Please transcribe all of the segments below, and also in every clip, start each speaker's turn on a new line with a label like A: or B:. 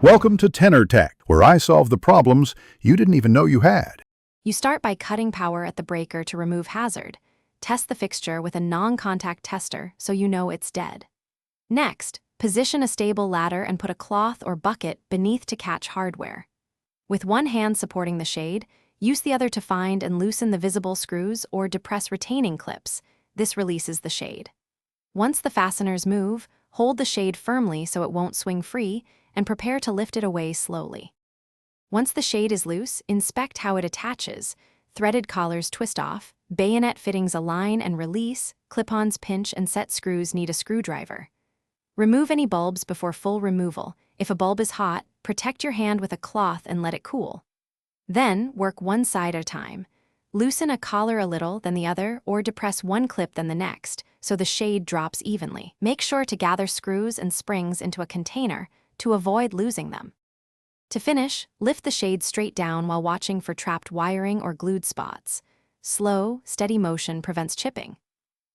A: Welcome to Tenor Tech, where I solve the problems you didn't even know you had.
B: You start by cutting power at the breaker to remove hazard. Test the fixture with a non-contact tester so you know it's dead. Next, position a stable ladder and put a cloth or bucket beneath to catch hardware. With one hand supporting the shade, use the other to find and loosen the visible screws or depress retaining clips. This releases the shade. Once the fasteners move, hold the shade firmly so it won't swing free and prepare to lift it away slowly. Once the shade is loose, inspect how it attaches. Threaded collars twist off, bayonet fittings align and release, clip-ons pinch and set screws need a screwdriver. Remove any bulbs before full removal. If a bulb is hot, protect your hand with a cloth and let it cool. Then, work one side at a time. Loosen a collar a little, then the other, or depress one clip then the next, so the shade drops evenly. Make sure to gather screws and springs into a container to avoid losing them. To finish, lift the shade straight down while watching for trapped wiring or glued spots. Slow, steady motion prevents chipping.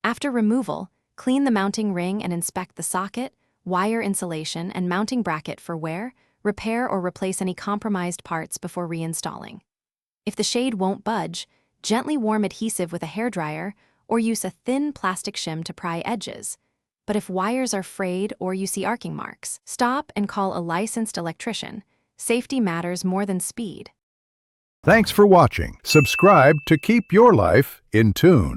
B: After removal, clean the mounting ring and inspect the socket, wire insulation, and mounting bracket for wear, repair or replace any compromised parts before reinstalling. If the shade won't budge, gently warm adhesive with a hairdryer or use a thin plastic shim to pry edges. But if wires are frayed or you see arcing marks, stop and call a licensed electrician. Safety matters more than speed.
A: Thanks for watching. Subscribe to keep your life in tune.